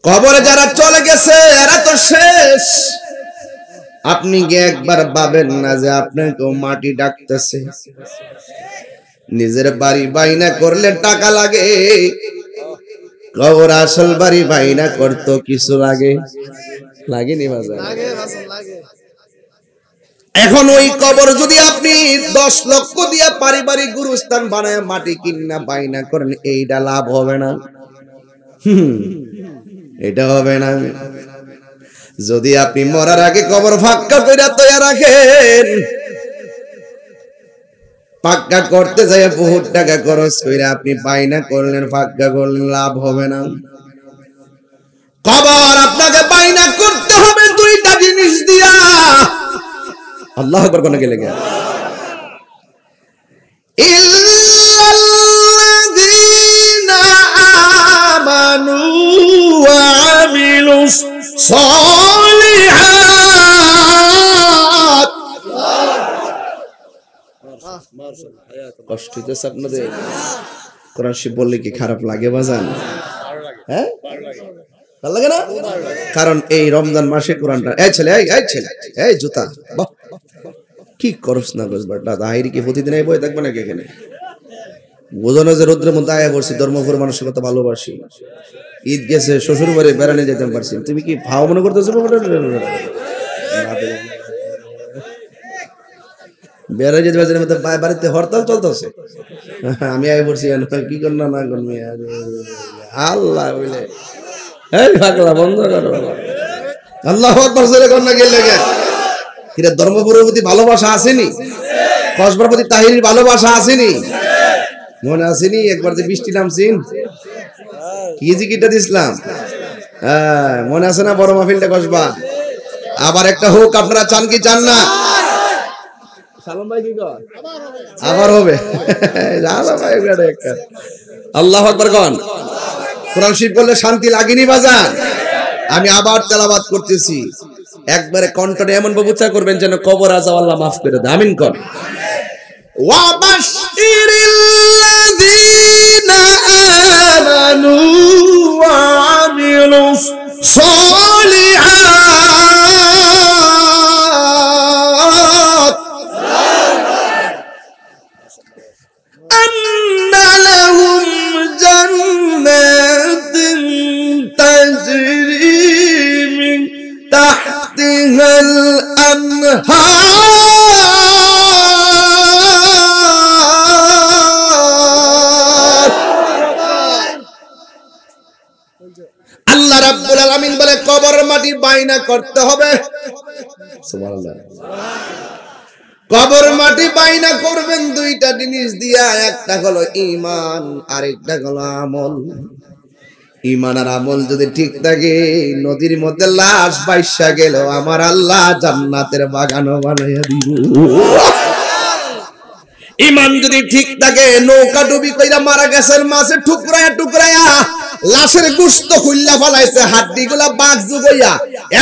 কবরে যারা চলে গেছে এরা তো শেষ। আপনি কি একবার ভাবেন না যে আপনাকেও মাটি ডাকতেছে? নিজের বাড়ি বাইনা করলে টাকা লাগে, কবর আসল বাড়ি বাইনা করতে কিছু লাগে লাগেনি বাজার? এখন ওই কবর যদি আপনি 10 লক্ষ দিয়ে পারিবারিক গুরুস্থান বানায় মাটি কিনা বাইনা করেন, এইটা লাভ হবে না? এটা হবে না। যদি আপনি মরার আগে কবর ফাঁকা কইরা তৈরি রাখেন, পাক্কা করতে যায় বহুত টাকা খরচ কইরা আপনি বাইনা করলেন, ফাঁকা করলেন, লাভ হবে না। কবর আপনাকে বাইনা করতে হবে দুইটা জিনিস দিয়া। আল্লাহু আকবার কোন গেলে গে ইল্লাল্লাযীনা আমানু ওয়া আমিলুস সলিহাত। কষ্ট হইতেছে আপনাদের? কোরআন শরীফ বললে কি খারাপ লাগে বাজান? হ্যাঁ, ভালো লাগে না? কারণ এই রমজান মাসে কোরআনটা, এই ছেলে, এই ছেলে, এই জুতা, বাহ কি করস না গস বাটা দাহিরি কি প্রতিদিন এই বই থাকবে নাকি এখানে? বোঝানো যে রোদ্রের মধ্যে আয়া পড়ছি, ধর্মপুর মানুষের কথা ভালোবাসি, ঈদ গেছে, শ্বশুর বাড়ি বেড়ানে যেতে পারছি, তুমি কি ভাও মনে করতেছো? বেড়ে যেতে পারছি মধ্যে বাড়িতে হরতাল চলতেছে, আমি আয় পড়ছি কি কর না করবি আল্লাহ বলে এই পাগলা বন্ধ করো। আল্লাহু আকবার জোরে কর না গেলে গে। কিরে ধর্মপুরের প্রতি ভালোবাসা আসেনি? কসবার প্রতি তাহিরির ভালোবাসা আসেনি? মনে আসেনি একবার যে বৃষ্টি নামছিন কি জিকিরটা দিছিলাম? হ্যাঁ মনে আছে না? বড় মাহফিলটা কসবা আবার একটা হোক, আপনারা চান কি চান না? সালাম ভাই কি কর আবার হবে? আল্লাহু আকবার কোন। কোরআন শরীফ বললে শান্তি লাগেনি বাজার? আমি আবার তেলাওয়াত করতেছি, একবারে কণ্ঠে এমন ব্যবস্থা করবেন যেন কবর আযাব আল্লাহ মাফ করে দেয়। আমিন কোন। ওয়া বাশশিরিল্লাযীনা আমানু ওয়া আমিলুস সলিহাত আন্না লাহুম জান্নাতুন তাজরি মিন তাহতিহাল আনহার। আল্লাহ রাব্বুল আলামিন বলে কবর মাটি বাইনা করতে হবে। সুবহানাল্লাহ। কবর মাটি বাইনা করবেন দুইটা জিনিস দিয়া, একটা হলো ঈমান, আরেকটা হলো আমল। ঈমান আর আমল যদি ঠিক থাকে, নদীর মধ্যে লাশ বাইসা গেল আমার আল্লাহ জান্নাতের বাগানও বানাইয়া দিব। ঈমান যদি ঠিক থাকে, নৌকা ডুবি কইরা মারা গেছেন, মাছে টুকরায়া টুকরায়া লাশের গোশত খুললা ফলাইছে, হাড্ডিগুলা বাঘ জুগইয়া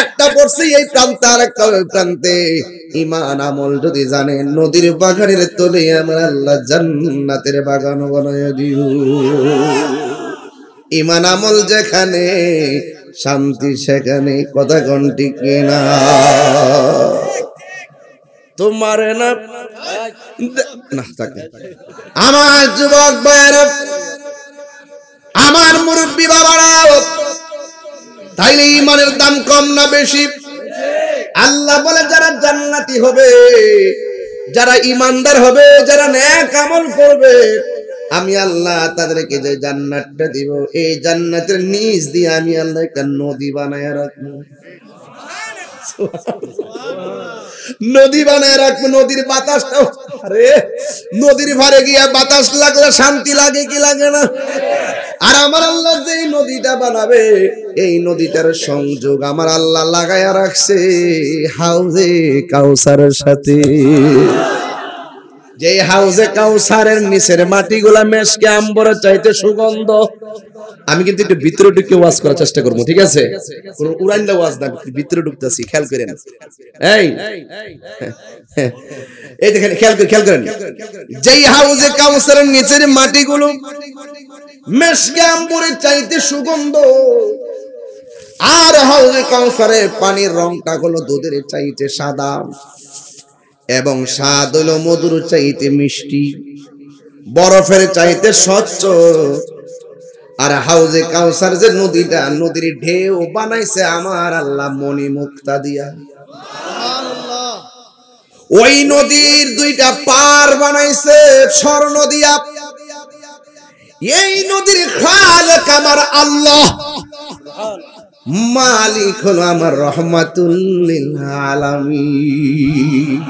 একটা পড়ছে এই প্রান্তে আর একটা ওই প্রান্তে। ঈমান আমল যদি জানেন, নদীর বাগানের তলে আমার আল্লাহ জান্নাতের বাগান বানাইয়া দিব। ঈমান আমল যেখানে, শান্তি সেখানে। কথা কোন ঠিক কিনা? তোমার না না থাকে আমার যুবক ভাইরা, আমার মুরব্বী বাবারা, তাইলে ঈমানের দাম কম না বেশি? আল্লাহ বলে যারা জান্নাতি হবে, যারা ঈমানদার হবে, যারা নেক আমল করবে, আমি আল্লাহ তাদেরকে যে জান্নাতটা দিব, এই জান্নাতের নিচ দিয়ে আমি আল্লাহ একটা নদী বানায় রাখবো। নদী বানায় রাখবো। নদীর বাতাসটা, আরে নদীর ভারে গিয়া বাতাস লাগলে শান্তি লাগে কি লাগে না? আর আমার আল্লাহ যে নদীটা বানাবে, এই নদীটার সংযোগ আমার আল্লাহ লাগায়া রাখছে হাউজে কাউসারের সাথে। যে হাউজে কাউসারের নিচের মাটিগুলা মেশকে আম্বরের চাইতে সুগন্ধ। আমি কিন্তু একটু ভিতরে ঢুকে ওয়াজ করার চেষ্টা করবো, ঠিক আছে? কোন উড়াইন্দা ওয়াজ না, ভিতরে ঢুকতেছি, খেয়াল করেন। এই দেখেন, খেয়াল করেন, যেই হাউজে কাউসারের নিচের মাটিগুলো মেশকে আম্বরের চাইতে সুগন্ধ, হাউজে কাউসারের পানির রংটা হলো দুধের চাইতে সাদা এবং স্বাদ হলো মধুর চাইতে মিষ্টি, বরফের চাইতে স্বচ্ছ। আর হাউজে কাউসার যে নদীটা, নদীর ঢেউ বানাইছে আমার আল্লাহ মণি মুক্তা দিয়া। ওই নদীর দুইটা পার বানাইছে স্বর্ণ দিয়া। এই নদীর খালেক আমার আল্লাহ, মালিক হলো আমার রহমাতুল লিল আলামিন।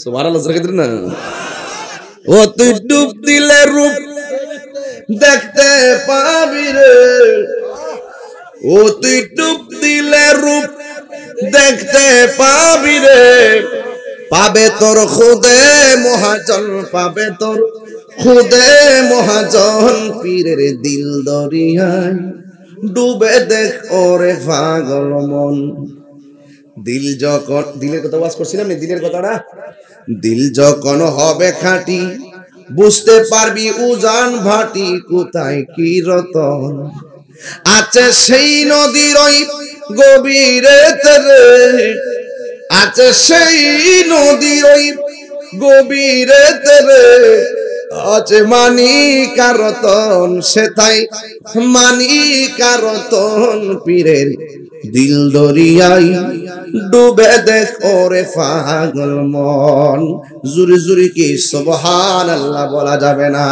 সুবহানাল্লাহ না। ও তুই ডুব দিলে রূপ দেখতে পাবি রে, ও তুই ডুব দিলে রূপ দেখতে পাবি রে, পাবে তোর খুদে মহাজন, পাবে তোর খুদে মহাজন, পীরের দিল দরিয়ায় ডুবে দেখ ওরে পাগল মন। দিল যখন, দিলের কথা ওয়াজ করছিলাম না, দিলের কথাটা, দিল যখন হবে খাঁটি বুঝতে পারবি উজান ভাটি কোথায় কি রতন আছে সেই নদীর ওই গভীরেতে রে, আছে সেই নদীর ওই গভীরেতে রে, আছে মানিকা রতন সেথায় মানিকা রতন, পীরের দিল দরিয়াই ডুবে দেখ ওরে পাগল মন। জুরি জুরি কি সুবহানাল্লাহ বলা যাবে না?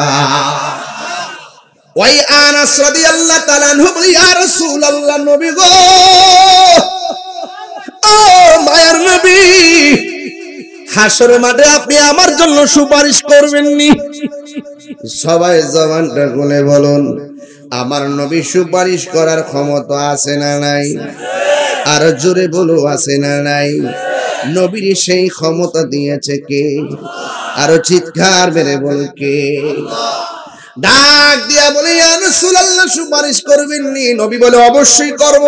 ওই আনাস রাদিয়াল্লাহু তাআলা আনহু বলে, ইয়া রাসূলুল্লাহ, নবী গো, ও মায়ার নবী, হাসর মাঠে আপনি আমার জন্য সুপারিশ করবেন নি? সবাই জবানটা খুলে বলুন, আমার নবী সুপারিশ করার ক্ষমতা আছে না নাই? আর জোরে বলো, আছে না নাই? নবীর সেই ক্ষমতা দিয়েছে কে? আরো চিৎকার মেরে বল কে? ডাক দিয়া বলে, ইয়া রাসূলুল্লাহ, সুপারিশ করবেন নি? নবী বলে, অবশ্যই করব।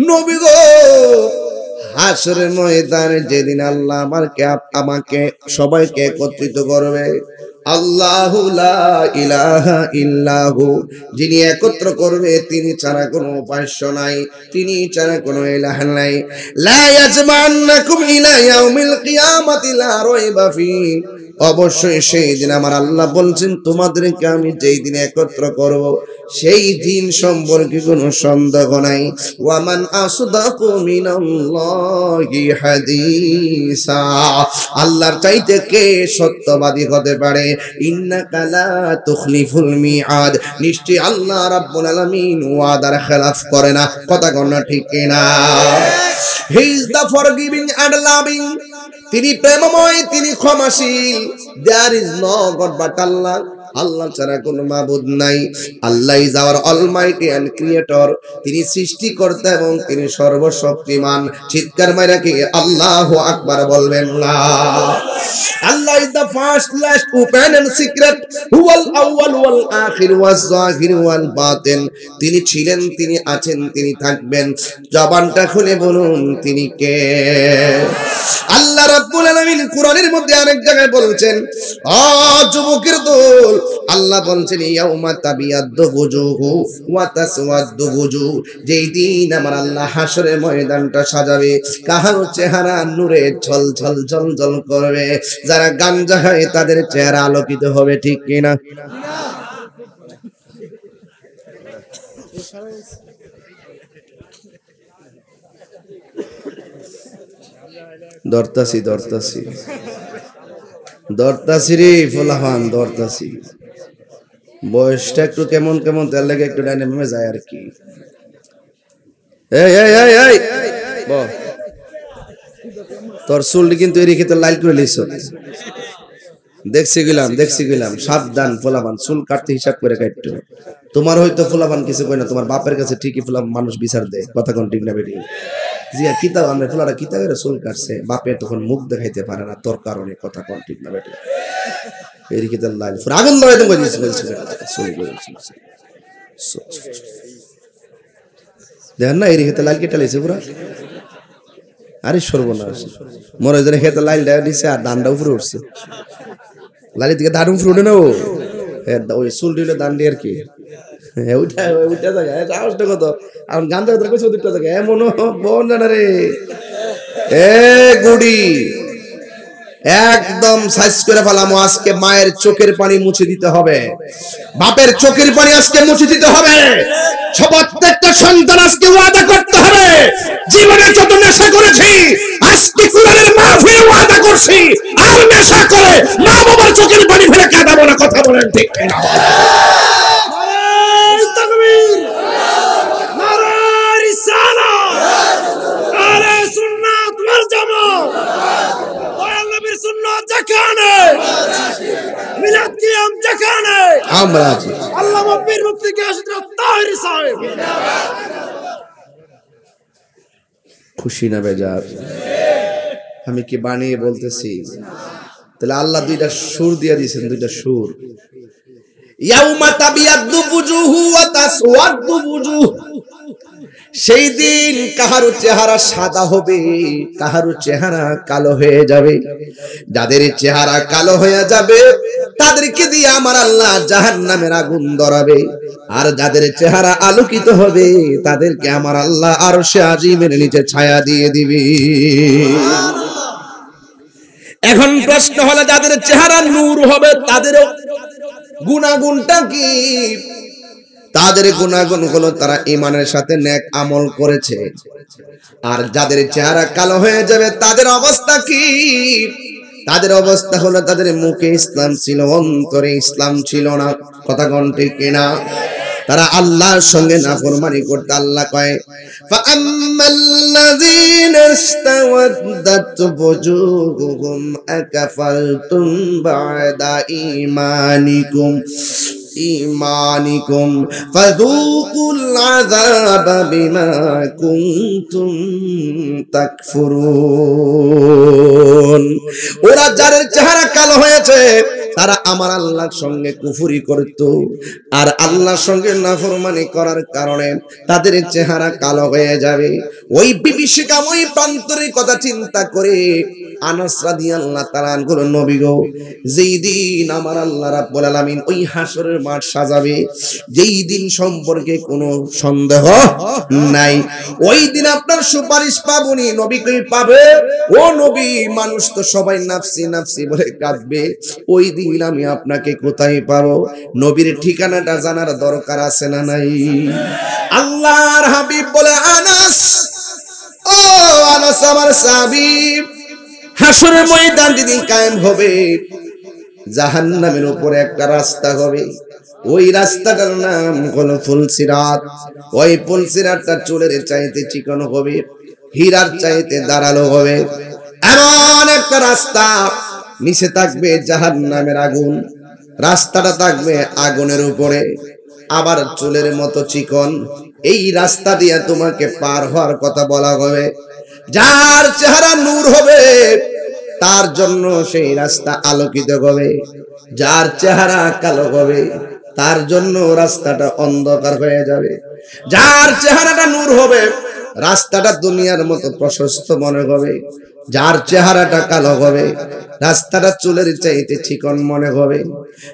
নবী গো, হাসরের ময়দানে যেদিন আল্লাহ আমাকে সবাইকে একত্রিত করবে, আল্লাহু লা ইলাহা ইল্লাহু, যিনি একত্র করবে তিনি ছাড়া কোনো উপাস্য নাই, তিনি ছাড়া কোনো ইলাহ নাই। লা ইয়াজমান্নাকুম ইলা ইয়াউমিল কিয়ামাতি লা রাইবা ফি, অবশ্যই সেই দিন আমার আল্লাহ বলছেন তোমাদেরকে আমি যেই দিন একত্র করব সেই দিন সম্পর্কে কোনো সন্দেহ নাই। ওয়ামান আসদাকু মিনাল্লাহি হাদিসা, আল্লাহর চাইতে কে সত্যবাদী হতে পারে? ইন্নাকা লা তুখলিফুল মিআদ, নিশ্চয় আল্লাহ রাব্বুল আলামিন ওয়াদার খেলাফ করে না। কথা কোন ঠিক কিনা? He is the forgiving and loving, তিনি প্রেমময়, তিনি ক্ষমাশীল। There is no God but Allah, Allah ছাড়া কোনো মাবুদ নাই। Allah is our almighty and creator, তিনি সৃষ্টিকর্তা এবং তিনি সর্বশক্তিমান। চিৎকার মাইরা কি আল্লাহু আকবার বলবেন না? Allah is the first, last, open and secret, হুয়াল আউয়াল ওয়াল আখির ওয়াজ যাহির ওয়াল বাতিন, তিনি ছিলেন, তিনি আছেন, তিনি থাকবেন। জবানটা খুলে বলুন তিনি কে? আল্লাহ রাব্বুল আলামিন কোরআনের মধ্যে আরেক জায়গায় বলছেন, ও যুবকের দল, আল্লাহ বলছেন, ইয়াউমা তাবিয়াদ্দু বুজুহু ওয়া তাসওয়াদ্দু বুজুহ, যেই দিন আমার আল্লাহ হাসরের ময়দানটা সাজাবে, কাহারো চেহারা নূরে ঝলঝল ঝলঝল করবে, যারা গাঞ্জা খায় তাদের চেহারা আলোকিত হবে। ঠিক কিনা? দরতাসি দরতাসি দরতাসি রে ফলাহান, দরতাসি। বয়সটা একটু কেমন কেমন, তার লাগে একটু ডাইনে বামে যায় আর কি। এই এই এই এই বল, তোর চুলটি কিন্তু এর ক্ষেত্রে লাইল করে লিস, দেখছি গেলাম। সাবধান ফলাবান, চুল কাটতে হিসাব করে কাটতে। তোমার হয়তো ফলাবান কিছু কয় না, তোমার বাপের কাছে ঠিকই ফলা মানুষ বিচার দেয়। কথা কোন ঠিক না বেটি? জিয়া কিতাব আমরা ফলাটা কিতাবের চুল কাটছে, বাপে তখন মুখ দেখাইতে পারে না তোর কারণে। কথা কোন ঠিক না বেটি? এর ক্ষেত্রে লাইল ফুর আগুন ধরে তুমি বলছিস দেখেন না, এর ক্ষেত্রে লাইল কেটে লাইছে পুরা। আরে সর্বনাশ, মনে হয় ক্ষেত্রে লাইল দেওয়া দিছে আর দানটা উপরে উঠছে। লাইলের দিকে দাঁড় উপরে উঠে না, ও ওই চুল দিলে দান দিয়ে আর কি। ওইটা ওইটা জায়গা সাহসটা কত এখন গান জায়গা কইছে দুটো জায়গা এমন বোন জানা রে এ গুডি একদম সাইজ করে ফেলামো আজকে মায়ের চোখের পানি মুছে দিতে হবে বাপের চোখের পানি আজকে মুছে দিতে হবে প্রত্যেকটা সন্তান আজকে ওয়াদা করতে হবে জীবনে যত নেশা করেছি আজকে কুরআনের মাহফিলে ওয়াদা করছি আর নেশা করে মা বাবার চোখের পানি ফেলে কাঁদাবো না কথা বলেন ঠিক কিনা নারে তাকবীর নারে রিসালাত নারে সুন্নাত ওয়াল জামাত দয়াল নবীর সুন্নাত যেখানে মিলাদ কিয়াম যেখানে আমরা আছি আল্লামা পীর মুফতি গিয়াসউদ্দিন তাহেরী সাহেব খুশি না বেজার আমি কি বানিয়ে বলতেছি তাহলে আল্লাহ দুইটা সুর দিয়ে দিয়েছেন দুইটা সুর ইয়াউমা তাবিয়াদ্দু বুজুহু ওয়া তাসওয়াদ্দু বুজুহ সেই দিন কাহারো চেহারা সাদা হবে কাহারো চেহারা কালো হয়ে যাবে যাদের চেহারা কালো হয়ে যাবে তাদেরকে দিয়ে আমার আল্লাহ জাহান্নামের আগুন ধরাবে আর যাদের চেহারা আলোকিত হবে তাদেরকে আমার আল্লাহ আরশে আজিমের নিচে ছায়া দিয়ে দিবে এখন প্রশ্ন হলো যাদের চেহারা নূর হবে তাদের গুনাহগুণটা কি তাদের গুনাহগুণ হলো তারা ঈমানের সাথে নেক আমল করেছে আর যাদের চেহারা কালো হয়ে যাবে তাদের অবস্থা কি তাদের অবস্থা হলো তাদের মুখে ইসলাম ছিল অন্তরে ইসলাম ছিল না কথা কোন ঠিক কিনা তারা আল্লাহর সঙ্গে নাফরমানি করতে আল্লাহ কয় ফাআম্মাল্লাযীনা ইস্তাওয়াদ্দাত বুজুহুম আকাফারতুম বা'দা ঈমানিকুম ফাযূকুল আযাবা বিমা কুনতুম তাকফুরুন ওরা যাদের চেহারা কালো হয়েছে তারা আমার আল্লাহর সঙ্গে কুফরি করত আর আল্লাহর সঙ্গে নাফরমানি করার কারণে তাদের চেহারা কালো হয়ে যাবে ওই বিভীষিকাময় প্রান্তরের কথা চিন্তা করে আনাস রাদিয়াল্লাহু তাআলা আনহু নবী গো যেই দিন আমার আল্লাহ রাব্বুল আলামিন ওই হাসরের মাঠ সাজাবে যেই দিন সম্পর্কে কোনো সন্দেহ নাই ওই দিন আপনার সুপারিশ পাবনি নবী কই পাবে ও নবী মানুষ তো সবাই নাফসি নাফসি বলে কাঁদবে ওই দিন আমি আপনাকে কোথায় পাবো নবীর ঠিকানাটা জানার দরকার আছে না নাই আল্লাহর হাবিব বলে আনাস ও আনাস আমার সাহাবী হাসরের ময়দান যেদিন কায়েম হবে জাহান্নামের উপরে একটা রাস্তা হবে ওই রাস্তাটার নাম হলো ফুলসিরাত ওই ফুলসিরাতটা চুলের চাইতে চিকন হবে হীরার চাইতে ধারালো হবে এমন একটা রাস্তা নিচে থাকবে জাহান্নামের আগুন রাস্তাটা থাকবে আগুনের উপরে আবার চুলের মতো চিকন এই রাস্তা দিয়ে তোমাকে পার হওয়ার কথা বলা হবে যার চেহারা নূর হবে তার জন্য সেই রাস্তা আলোকিত হবে যার চেহারা কালো হবে তার জন্য রাস্তাটা অন্ধকার হয়ে যাবে যার চেহারাটা নূর হবে রাস্তাটা দুনিয়ার মতো প্রশস্ত মনে হবে যার চেহারাটা কালো হবে রাস্তাটা চুলের চাইতে চিকন মনে হবে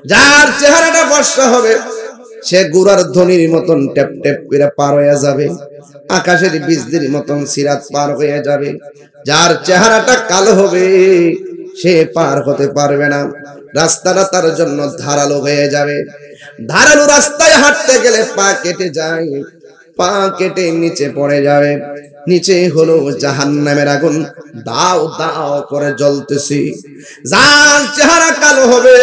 যার চেহারাটা ফর্সা হবে সে গুড়ার ধ্বনির মতন টেপ টেপ করে পার হয়ে যাবে আকাশের বিজলির মতন সিরাত পার হয়ে যাবে যার চেহারাটা কালো হবে সে পার হতে পারবে না রাস্তাটা তার জন্য ধারালো হয়ে যাবে ধারালো রাস্তায় হাঁটতে গেলে পা কেটে যায় পা কেটে নিচে পড়ে যাবে নিচে হলো জাহান্নামের আগুন দাও দাও করে জ্বলতেছে যার চেহারা কালো হবে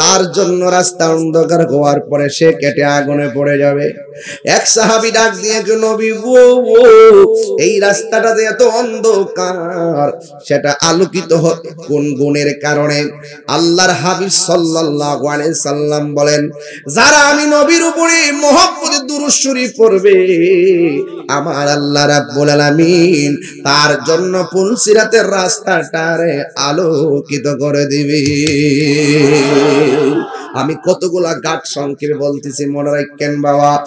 তার জন্য রাস্তা অন্ধকার হওয়ার পরে সে কেটে আগুনে পড়ে যাবে এক সাহাবী ডাক দিয়ে নবী গো এই রাস্তাটাতে এত অন্ধকার সেটা আলোকিত কোন গুণের কারণে আল্লাহর হাবিব সাল্লাল্লাহু আলাইহি সাল্লাম বলেন যারা আমি নবীর উপরে মহব্বতে দুরূদ শরীফ পড়বে আমার আল্লাহ রাব্বুল আলামিন তার জন্য ফুলসিরাতের রাস্তাটারে আলোকিত করে দিবে আমি কতগুলা গাট সংক্ষেপে বলতেছি মনে রাখেন বাবা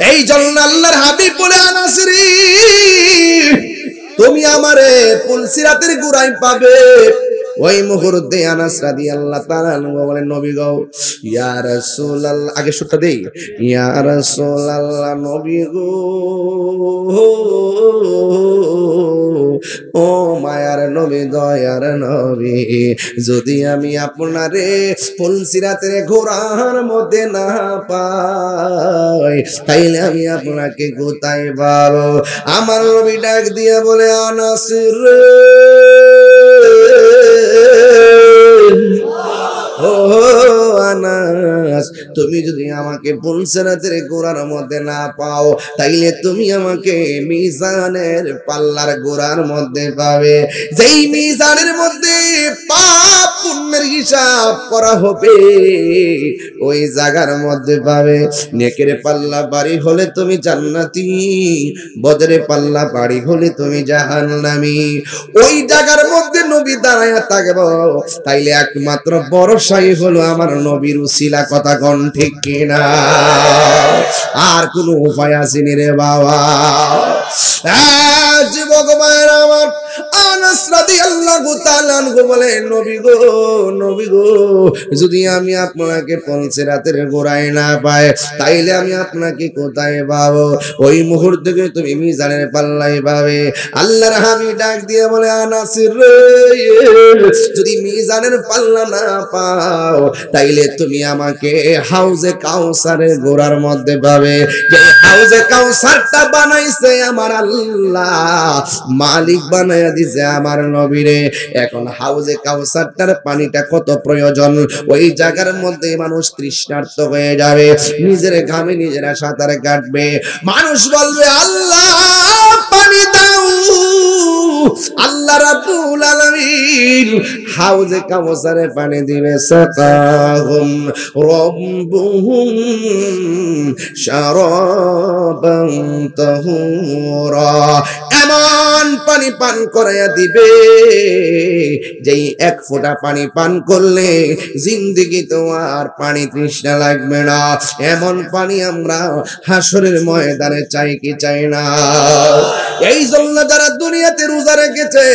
এই জন্য আল্লাহর হাবিব বলে আনাস রে তুমি আমারে ফুলসিরাতের গুড়ায় পাবে ওই মুহূর্তে আনাস রাদিয়াল্লাহু তাআলা বলেন, নবী গো, ইয়া রাসূলুল্লাহ, আগে সুরটা দেই, ইয়া রাসূলুল্লাহ, নবী গো, ও মায়ার নবী, দয়ার নবী, যদি আমি আপনারে পুলসিরাতের ঘোড়ার মধ্যে না পাই, তাইলে আমি আপনাকে কোথায় পাবো? আমার নবী ডাক দিয়া বলে, আনাস রে, ও আনাস, তুমি যদি আমাকে পুলসিরাতের ঘোড়ার মধ্যে না পাও, তাইলে তুমি আমাকে মিজানের পাল্লার ঘোড়ার মধ্যে পাবে। যেই মিজানের মধ্যে পাপ পুণ্যের হিসাব করা হবে, ওই জায়গার মধ্যে পাবে। নেকের পাল্লা বাড়ি হলে তুমি জান্নাতি, বদরে পাল্লা বাড়ি হলে তুমি জাহান্নামী। ওই জায়গার মধ্যে নবী দাঁড়ায়া থাকবো, তাইলে একমাত্র ভরসাই হলো আমার নবীর উসিলা। কথা কোন ঠিক কিনা? আর কোন উপায় আসেনি রে বাবা। যুবক ভাইয়ের আমার, আনাস রাদিয়াল্লাহু তাআলা আনহু বলে, নবী গো, নবী গো, যদি আমি আপনাকে পুলসিরাতের ঘোড়ায় না পাই, তাইলে আমি আপনাকে কোথায় পাবো? ওই মুহূর্তে তুমি মিজানের পাল্লাই পাবে। আল্লাহর হাবিব ডাক দিয়ে বলে, আনাস রে, যদি মিজানের পাল্লা না পাও, তাইলে তুমি আমাকে হাউজে কাউসারের ঘোড়ার মধ্যে পাবে। যে হাউজে কাউসারটা বানাইছে আমার আল্লাহ, মালিক বানায়া দিছে আমার নবীরে। এখন হাউজে কাউসারটার পানিটা কত প্রয়োজন, ওই জায়গার মধ্যে মানুষ তৃষ্ণার্ত হয়ে যাবে, নিজের ঘামে নিজেরা সাঁতার কাটবে, মানুষ বলবে, আল্লাহ পানি দাও। আল্লাহ রাব্বুল আলামিন হাউজে কাউসারে পানি দিবে, সাকাহুম রাব্বুহুম শারাবান তাহুরা, এমন পানি পান করাইয়া দিবে, যেই এক ফোঁটা পানি পান করলে জিন্দেগি তোমার পানি তৃষ্ণা লাগবে না। এমন পানি আমরা হাসরের ময়দানে চাই কি চাই না? এই জন্য যারা দুনিয়াতে রোজা রেখেছে,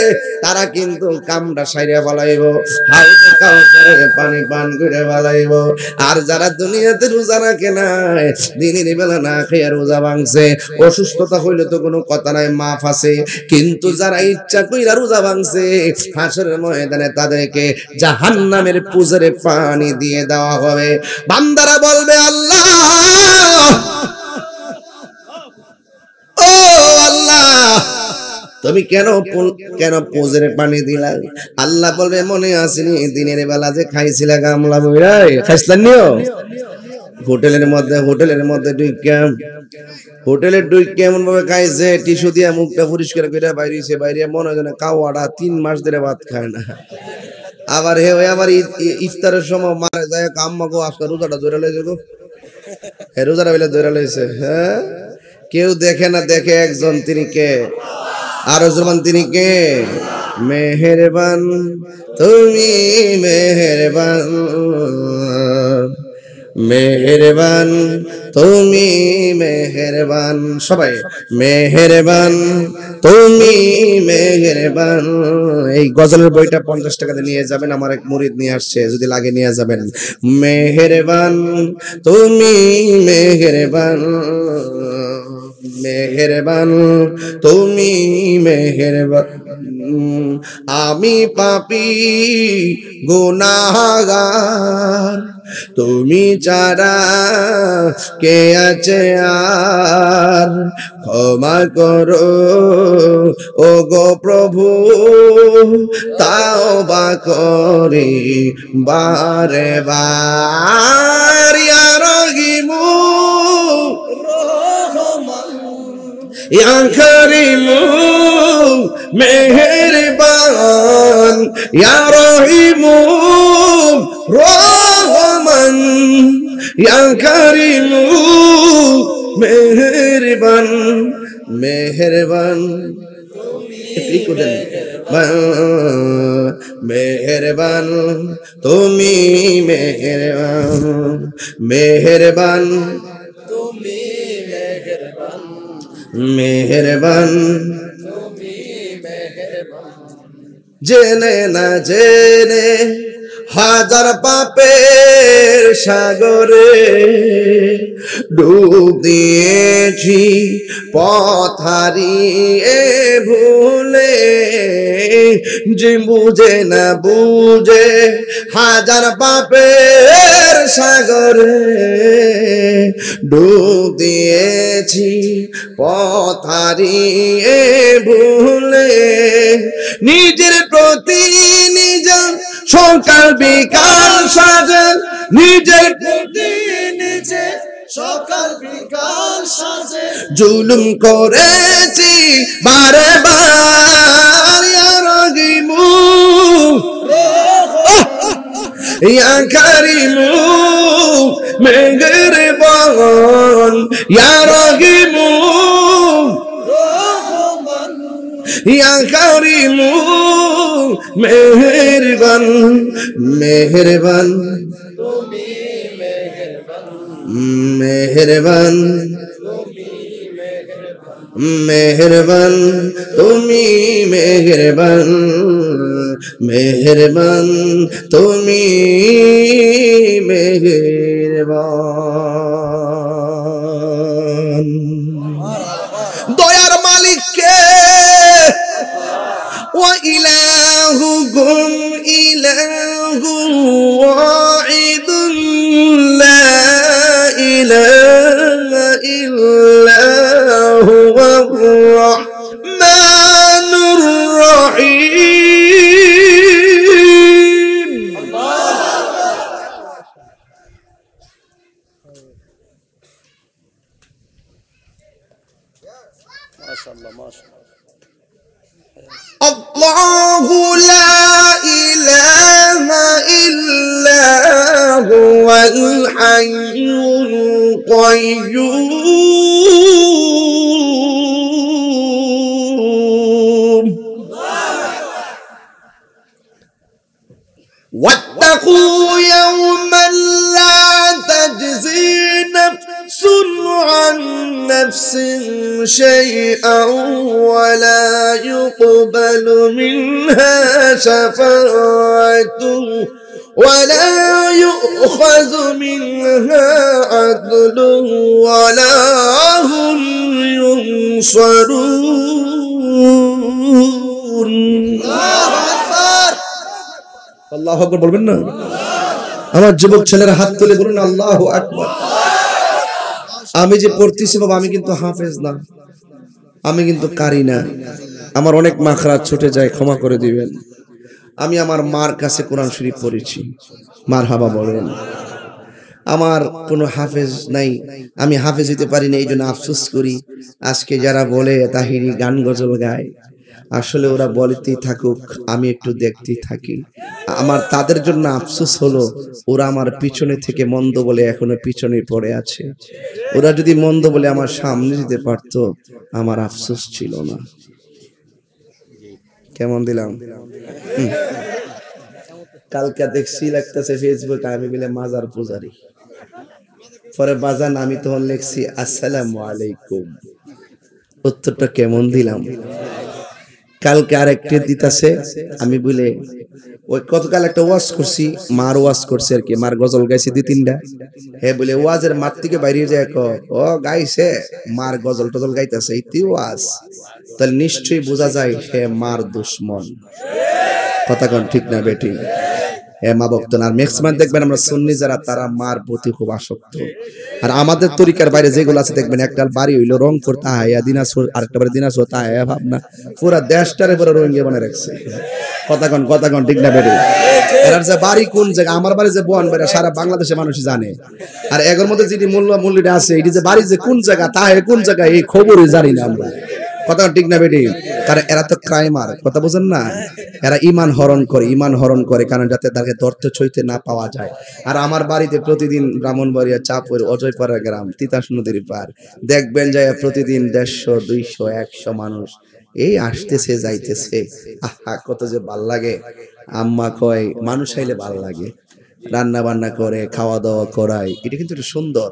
তারা কিন্তু কামড়া সাইরা ফেলাইব, হাউজে কাউসারে পানি পান করে ফেলাইব। আর যারা দুনিয়াতে রোজা রাখে নাই, দিনের বেলা না খেয়ে রোজা ভাঙছে, অসুস্থতা হইলে তো কোনো কথা নাই, মাফ আছে। কিন্তু যারা ইচ্ছা কইরা রোজা ভাঙছে, হাসরের ময়দানে তাদেরকে জাহান্নামের পুজরে পানি দিয়ে দেওয়া হবে। বান্দারা বলবে, আল্লাহ, ও আল্লাহ, তুমি কেন পুজরে পানি দিলা? আল্লাহ বলবে, মনে আসেনি দিনের বেলা যে খাইছিলা গামলা বইরাই খাইছিলেন নিও? হোটেলের মধ্যে হোটেলের ঢুকে এমন ভাবে খাইছে, টিস্যু দিয়ে মুখটা পরিষ্কার করে বাইরেছে, বাইরে মনে হয় যেন কাওয়াটা 3 মাস ধরে ভাত খায় না। আবার হে ওই আবার ইফতারের সময় মারা যায়, আম্মাকে আজকে রোজাটা ধরে লইছে গো, রোজাটা বলে ধরে লইছে। হ্যাঁ, কেউ দেখে না, দেখে একজন, তিনি কে? আর জমান, তিনি কে? মেহেরবান, তুমি মেহেরবান, মেহেরবান, তুমি মেহেরবান, সবাই মেহেরবান, তুমি মেহেরবান। এই গজলের বইটা 50 টাকাতে নিয়ে যাবেন, আমার এক মুরিদ নিয়ে আসছে, যদি লাগে নিয়ে যাবেন। মেহেরবান, তুমি মেহেরবান, মেহেরবান, তুমি মেহেরবান, আমি পাপী গুনাহগার, তুমি ছাড়া কে আছে আর, ক্ষমা করো ও গো প্রভু, তাওবা করি বারে বার। ইয়া রহিমু ইয়া করিমু মেহেরবান, ইয়া রহিমু রহমান, ইয়া করিমু মেহেরবান, মেহেরবান, মেহেরবান, তুমি মেহেরবান, মেহেরবান, তুমি মেহেরবান, মেহেরবান, তুমি মেহেরবান। জেনে না জেনে হাজার পাপের সাগরে ডুব দিয়েছি পথ হারিয়ে ভুলে, যে বুঝে না বুঝে হাজার পাপের সাগরে ডুব দিয়েছি পথ হারিয়ে ভুলে, নিজের প্রতি নিজের সকাল বিকাল সাজে, নিজের প্রতি নিজে সকাল বিকাল সাজে, জুলুম করেছি বারে বার ইয়া রাগিমু ইয়া কারিমু মেহেরবান ইয়া রাগিমু ইয়া কারিমু মেহেরবান মেহেরবান মেহেরবান মেহেরবান তুমি মেহেরবান মেহেরবান তুমি মেহেরবান। দয়ার মালিককে ওয়া ইলাহুকুম ইলাহু ওয়াহিদুন লা ইলাহা ইল্লা হুয়ার রাহমানুর রহিম। মাশাআল্লাহ মাশাআল্লাহ। আল্লাহু লা ইলাহা ইল্লা হুয়াল হাইয়ুল কাইয়্যুম। ওয়াত্তাকু ইয়াওমান লা তাজজি নাফসুন আন নাফসিন শাইআন ওয়া লা ইউকবালু মিনহা শাফাআতুন ওয়া লা ইউখাযু মিনহা আদলুন ওয়া লা হুম ইউনসারুন। আল্লাহু আকবার বলবেন না? আমার যুবক ছেলেরা হাত তুলে বলুন আল্লাহু আকবার। আমি যে পড়তেছি বাবা, আমি কিন্তু হাফেজ না, আমি কিন্তু কারি না, আমার অনেক মাখরাত ছুটে যায়, ক্ষমা করে দিবেন। আমি আমার মার কাছে কোরআন শরীফ পড়েছি, মারহাবা বলেন। আমার কোনো হাফেজ নাই, আমি হাফেজ হতে পারি না, এই জন্য আফসোস করি। আজকে যারা বলে তাহিরি গান গজল গায়, আসলে ওরা বলতেই থাকুক, আমি একটু দেখতেই থাকি। আমার তাদের জন্য আফসোস হলো, ওরা আমার পিছনে থেকে মন্দ বলে এখনো পিছনে পড়ে আছে। ওরা যদি মন্দ বলে আমার সামনে দিতে পারতো, আমার আফসোস ছিল না। কেমন দিলাম? কালকে দেখছি লাগতেছে ফেসবুকে, আমি বলে মাজার পূজারি, পরে বাজান আমি তখন লিখছি আসসালামু আলাইকুম। উত্তরটা কেমন দিলাম? কালকে আরেকটা দিতাছে, আমি বলে ওই গতকাল একটা ওয়াজ করছি, মার ওয়াজ করছে আর কি, মার গজল গাইছে দুই তিনটা। হে বলে ওয়াজের মাঠ থেকে বাইরে যায়, ও গাইছে মার গজল টজল গাইতেছে, এই ওয়াজ, তাহলে নিশ্চয়ই বোঝা যায় সে মার দুশ্মন। কথা কোন ঠিক না বেটি? মা ভক্ত না। আর ম্যাক্সিমাম দেখবেন আমরা সুন্নি যারা, তারা মার প্রতি খুব আসক্ত। আর আমাদের তরিকার বাইরে যেগুলো আছে দেখবেন, একটা বাড়ি হইলো রংপুর তাহাইয়া দিনাজপুর, আরেকটা বাড়ি দিনাজপুর তাহাইয়া, ভাবনা পুরা দেশটারে পুরো রোহিঙ্গা বানায় রাখছে। কথা কোন ঠিক না বেটি? এর যে বাড়ি কোন জায়গা, আমার বাড়ি যে বোন বাড়ি সারা বাংলাদেশের মানুষ জানে। আর এর মধ্যে যিনি মূল্যটা আছে, এটি যে বাড়ি যে কোন জায়গা, তাহে কোন জায়গা, এই খবরই জানি না আমরা। কথা ঠিক না বেটি? কারণ এরা তো ক্রাইমার, কথা বোঝেন না? এরা ইমান হরণ করে কারণ যাতে তাকে ধরতে ছইতে না পাওয়া যায়। আর আমার বাড়িতে প্রতিদিন ব্রাহ্মণবাড়িয়া, চাঁদপুর, অজয়পাড়া গ্রাম, তিতাস নদীর পার, দেখবেন যায় প্রতিদিন 150, 200, 100 মানুষ এই আসতেছে যাইতেছে। আহা কত যে ভাল লাগে। আম্মা কয় মানুষ আইলে ভাল লাগে, রান্না বান্না করে খাওয়া দাওয়া করাই, এটা কিন্তু একটু সুন্দর।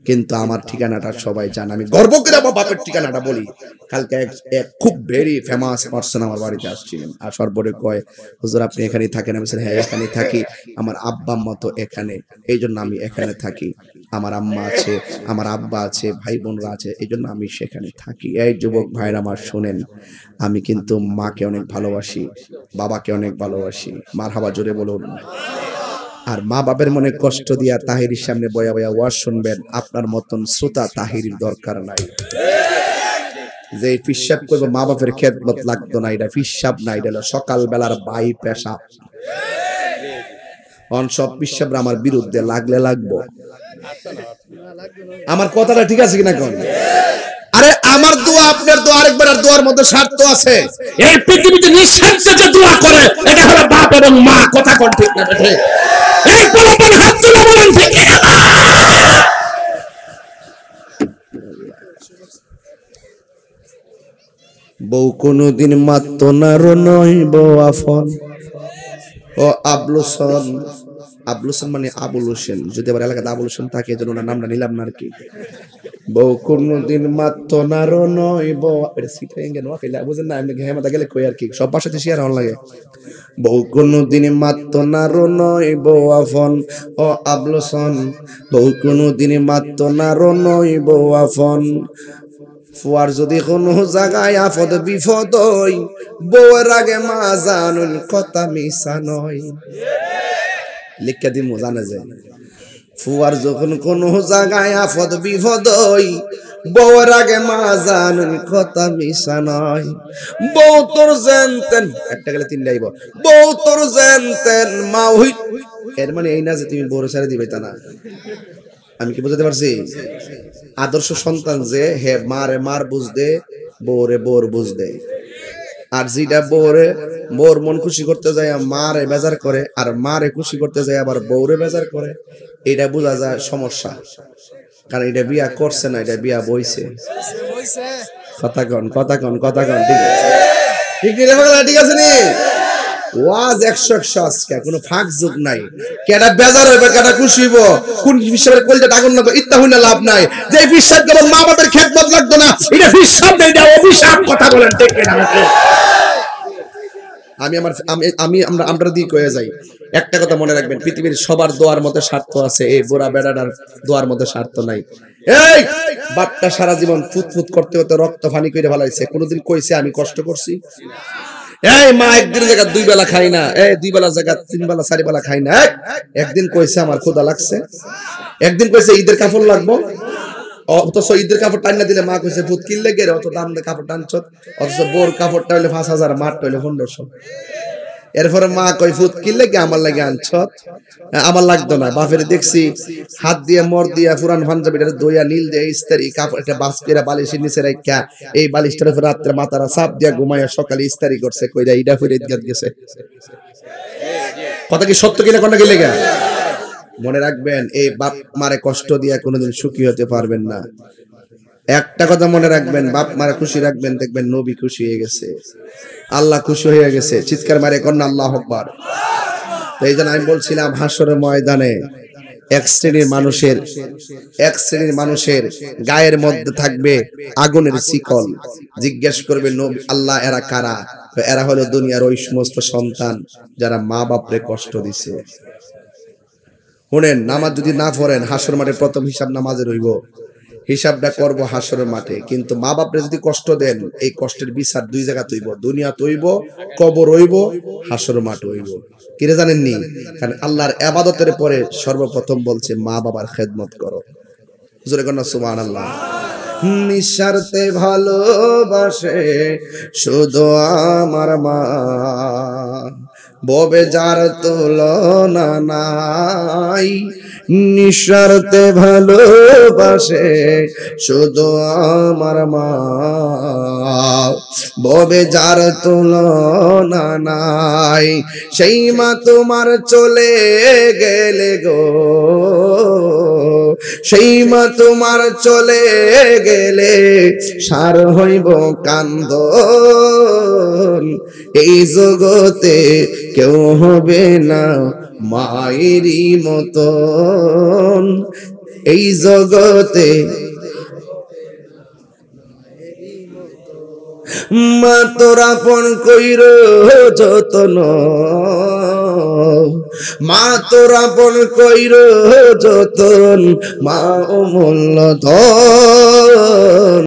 কিন্তু আমার ঠিকানাটা সবাই জানে, আমি গর্ব করে আমার বাপের ঠিকানাটা বলি। কালকে এক খুব ভেরি ফেমাস পার্সন আমার বাড়িতে আসছিলেন, আসার পরে কয়, হুজুর আপনি এখানেই থাকেন? আমি বলছি হ্যাঁ এখানেই থাকি, আমার আব্বা আম্মা তো এখানে, এই জন্য আমি এখানে থাকি। আমার আম্মা আছে, আমার আব্বা আছে, ভাই বোনরা আছে, এই জন্য আমি সেখানে থাকি। এই যুবক ভাইরা আমার শোনেন, আমি কিন্তু মাকে অনেক ভালোবাসি, বাবাকে অনেক ভালোবাসি। মারহাবা জোরে বলুন। আর মা বাবার মনে কষ্ট দিয়া তাহিরির সামনে বয়া বয়া ওয়াজ শুনবেন, আপনার মতন শ্রোতা তাহিরির দরকার নাই। যে পিশাব করবো মা বাপের খেদমত লাগতো না, এটা পিশাব না, এটা হলো সকাল বেলার বাই পেশাব। অন সব পিশাবরা আমার বিরুদ্ধে লাগলে লাগবো। আমার কথাটা ঠিক আছে কিনা কোন? আরে আমার দোয়া আপনার দোয়া আরেকবার, আর দোয়ার মধ্যে স্বার্থ আছে। এই পৃথিবীতে নিঃস্বার্থে যে দোয়া করে এটা হলো বাপ এবং মা। কথা কোন ঠিক না? এই পরপর হাত তুলে বলেন ঠিক না? বউ কোনদিন মাত্ত না নয় বউ আফন। ও আবলুসন, আবলুসন মানে আবুল হোসেন, যদি আবার এলাকাতে আবুল হোসেন থাকে এজন্য ওনার নামটা নিলাম না আর কি। বউ কোনদিন মাত্ত না নয় বউ, এটা সিটাই গেল না বুঝেন না, আমি হেমাতা গেলে কই আর কি, সব ভাষাতে শেয়ার হন লাগে। বউ কোনদিন মাত্ত না নয় বউ আফন। ও আবলুসন, বউ কোনদিন মাত্ত না নয় বউ আফন। ফুয়ার যদি কোনো জায়গায় আফদ বিপদ হই, বউয়ের আগে মা জানুন কথা মিশা নয়। লিখা দিমু জানে যায়। ফুয়ার যখন কোনো জায়গায় আফদ বিপদ হই, বউয়ের আগে মা জানুন কথা মিশা নয়। বউ তোর জানতেন, একটা গেলে তিনটা আইব। বউ তোর জানতেন মা হই, এর মানে এই না যে তুমি বউরে ছেড়ে দিবে তা না। আমি কি বুঝাতে পারছি? আদর্শ সন্তান যে হে মারে মার বুঝ দে, বউরে বউর বুঝ দে। আর যেটা বউরে বউর মন খুশি করতে যায় মারে বেজার করে, আর মারে খুশি করতে যায় আবার বউরে বেজার করে, এটা বোঝা যায় সমস্যা। কারণ এটা বিয়া করছে না, এটা বিয়া বইছে। কথা কন, কথা কন, কথা কন, ঠিক আছে? ঠিক আছে নি? ওয়াজ 100 আজকে কোনো ফাঁক যোগ নাই। কেডা বেজার হইবে, কেডা খুশি হইব, কোন বিশ্বাসের কলটা আগুন লাগবে, ইত্তা হইনা লাভ নাই। যে বিশ্বাস কেবল মা বাবার খেদমত লাগতো না, এটা বিশ্বাস নেই, এটা অভিশাপ। কথা বলেন ঠিক কিনা? আমরা দিয়ে কয়ে যাই, একটা কথা মনে রাখবেন, পৃথিবীর সবার দোয়ার মধ্যে স্বার্থ আছে, এই বুড়া বেড়াটার দোয়ার মধ্যে স্বার্থ নাই। এই বাপটা সারা জীবন ফুটফুট করতে করতে রক্ত পানি করে ফেলাইছে, কোনোদিন কইছে আমি কষ্ট করছি? এই মা একদিন জায়গা 2 বেলা খাই না, এই 2 বেলা জায়গা 3 বেলা 4 বেলা খাই না। একদিন কইছে আমার ক্ষুধা লাগছে? একদিন কইছে ঈদের কাপড় লাগবো? অথচ ঈদের কাপড় টান্না দিলে মা কইছে ফুট কিনলে গেলে অত দাম দিয়ে কাপড় টানছ, অথচ বোর কাপড়টা হইলে 5000, মারটা হইলে 1500। এরপরে মা কই ফুট কিনলে কি আমার লাগে আনছ? আমার লাগতো না। বাপের দেখছি হাত দিয়ে মর দিয়া পুরান পাঞ্জাবিটা দইয়া নীল দিয়ে ইস্তারি কাপড় একটা বাস করে বালিশের নিচে রাখা, এই বালিশটার উপর রাত্রে মাথারা চাপ দিয়া ঘুমাইয়া সকালে ইস্তারি করছে, কইরা ইডা ফিরে গেছে। কথা কি সত্য কিনা কোন গেলে গা? মনে রাখবেন, এই বাপ মারে কষ্ট দিয়া কোনোদিন সুখী হতে পারবেন না। একটা কথা মনে রাখবেন, বাপ মারে খুশি রাখবেন, দেখবেন নবী খুশি হয়ে গেছে, আল্লাহ খুশি হয়ে গেছে। চিৎকার মারে কন্যা আল্লাহু আকবার। তো এই জন্য আমি বলছিলাম, হাসরের ময়দানে এক শ্রেণীর মানুষের গায়ের মধ্যে থাকবে আগুনের শিকল। জিজ্ঞেস করবে নবী আল্লাহ এরা কারা? এরা হলো দুনিয়ার ওই সমস্ত সন্তান যারা মা বাপরে কষ্ট দিছে। শুনেন, নামাজ যদি না পড়েন, হাসর মাঠে প্রথম হিসাব নামাজের হইব, হিসাবটা করব হাসরের মাঠে। কিন্তু মা বাপরে যদি কষ্ট দেন, এই কষ্টের বিচার 2 জায়গা হইব, দুনিয়া হইব, কবর হইব, হাসর মাঠ হইব। কিরে জানেননি? কারণ আল্লাহর ইবাদতের পরে সর্বপ্রথম বলছে মা বাবার খেদমত করো। জোরে কন্যা সুবহানাল্লাহ। নিঃস্বার্থে ভালোবাসে শুধু আমার মা, ববে যার তুলনা নাই। নিঃস্বার্থে ভালোবাসে শুধু আমার মা, ববে যার তুলনা নাই। সেই মা তোমার চলে গেলে গো, সেই মা তোমার চলে গেলে সার হইব কান্দন। এই জগতে কেউ হবে না মায়েরই মতন, এই জগতে মা তোরা আপন কইর যতন, মা তোরা আপন কইর যতন, মা অমূল্য ধন।